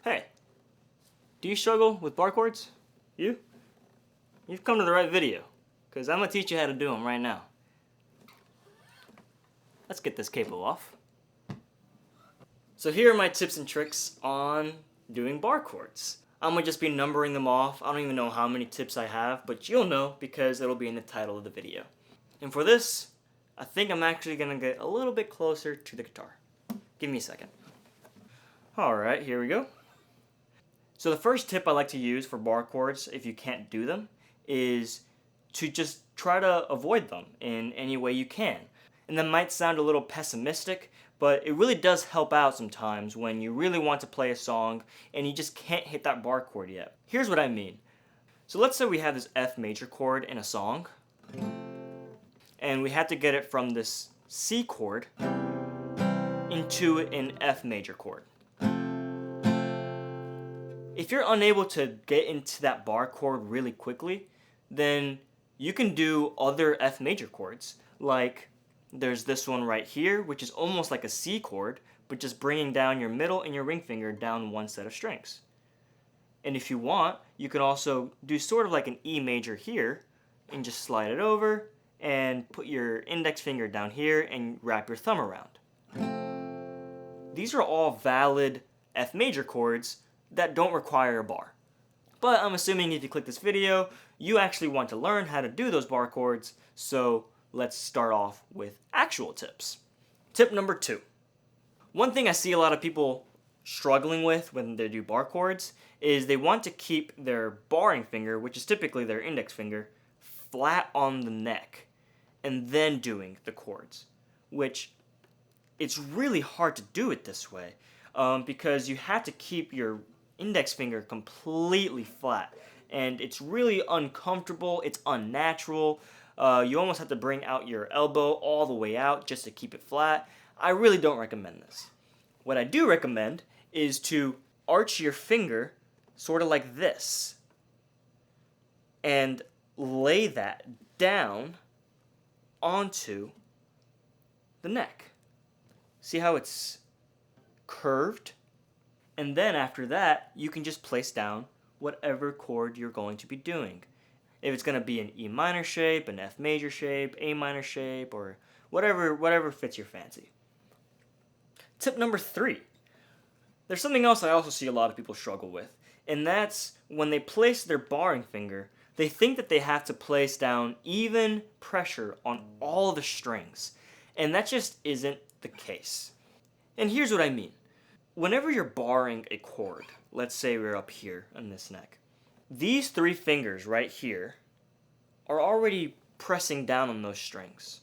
Hey, do you struggle with bar chords? You? You've come to the right video, because I'm going to teach you how to do them right now. Let's get this capo off. So here are my tips and tricks on doing bar chords. I'm going to just be numbering them off. I don't even know how many tips I have, but you'll know because it'll be in the title of the video. And for this, I think I'm actually going to get a little bit closer to the guitar. Give me a second. Alright, here we go. So the first tip I like to use for bar chords, if you can't do them, is to just try to avoid them in any way you can. And that might sound a little pessimistic, but it really does help out sometimes when you really want to play a song and you just can't hit that bar chord yet. Here's what I mean. So let's say we have this F major chord in a song, and we have to get it from this C chord into an F major chord. If you're unable to get into that bar chord really quickly, then you can do other F major chords. Like there's this one right here, which is almost like a C chord, but just bringing down your middle and your ring finger down one set of strings. And if you want, you can also do sort of like an E major here and just slide it over and put your index finger down here and wrap your thumb around. These are all valid F major chords that don't require a bar. But I'm assuming if you click this video, you actually want to learn how to do those bar chords, so let's start off with actual tips. Tip number 2. One thing I see a lot of people struggling with when they do bar chords is they want to keep their barring finger, which is typically their index finger, flat on the neck and then doing the chords, which it's really hard to do it this way because you have to keep your index finger completely flat, and it's really uncomfortable, it's unnatural. You almost have to bring out your elbow all the way out just to keep it flat. I really don't recommend this. What I do recommend is to arch your finger sort of like this and lay that down onto the neck. See how it's curved? And then after that, you can just place down whatever chord you're going to be doing. If it's going to be an E minor shape, an F major shape, A minor shape, or whatever fits your fancy. Tip number 3. There's something else I also see a lot of people struggle with, and that's when they place their barring finger, they think that they have to place down even pressure on all the strings, and that just isn't the case. And here's what I mean. Whenever you're barring a chord, let's say we're up here on this neck, these 3 fingers right here are already pressing down on those strings.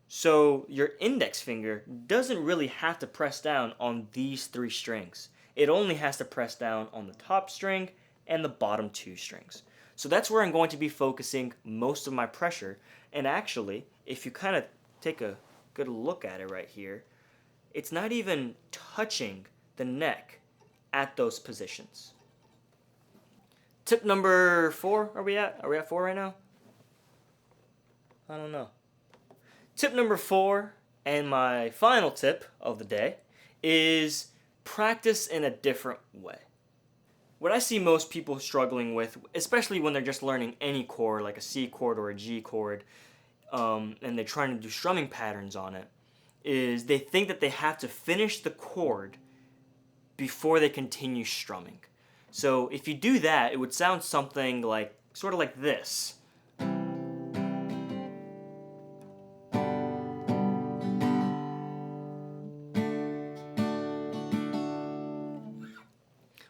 So your index finger doesn't really have to press down on these 3 strings. It only has to press down on the top string and the bottom 2 strings. So that's where I'm going to be focusing most of my pressure. And actually, if you kind of take a good look at it right here, it's not even touching the neck at those positions. Tip number 4, are we at 4 right now? I don't know. Tip number 4, and my final tip of the day, is practice in a different way. What I see most people struggling with, especially when they're just learning any chord, like a C chord or a G chord, and they're trying to do strumming patterns on it, is they think that they have to finish the chord before they continue strumming. So if you do that, it would sound something like, sort of like this.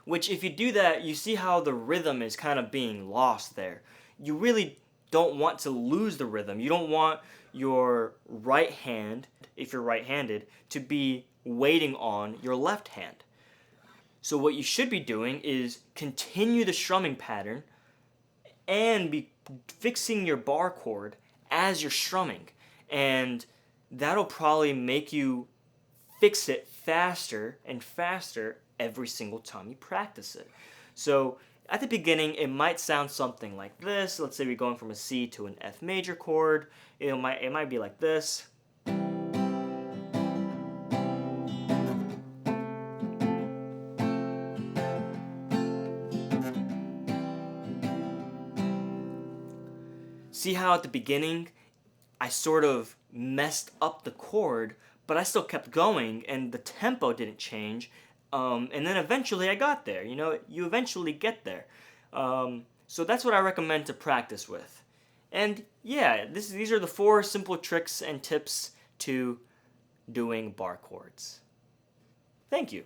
Which if you do that, you see how the rhythm is kind of being lost there. You really don't want to lose the rhythm. You don't want your right hand, if you're right-handed, to be waiting on your left hand. So what you should be doing is continue the strumming pattern and be fixing your bar chord as you're strumming. And that'll probably make you fix it faster and faster every single time you practice it. So at the beginning, it might sound something like this. Let's say we're going from a C to an F major chord. It might be like this. See how at the beginning I sort of messed up the chord, but I still kept going and the tempo didn't change. And then eventually I got there. You know, you eventually get there. So that's what I recommend to practice with. And yeah, these are the 4 simple tricks and tips to doing bar chords. Thank you.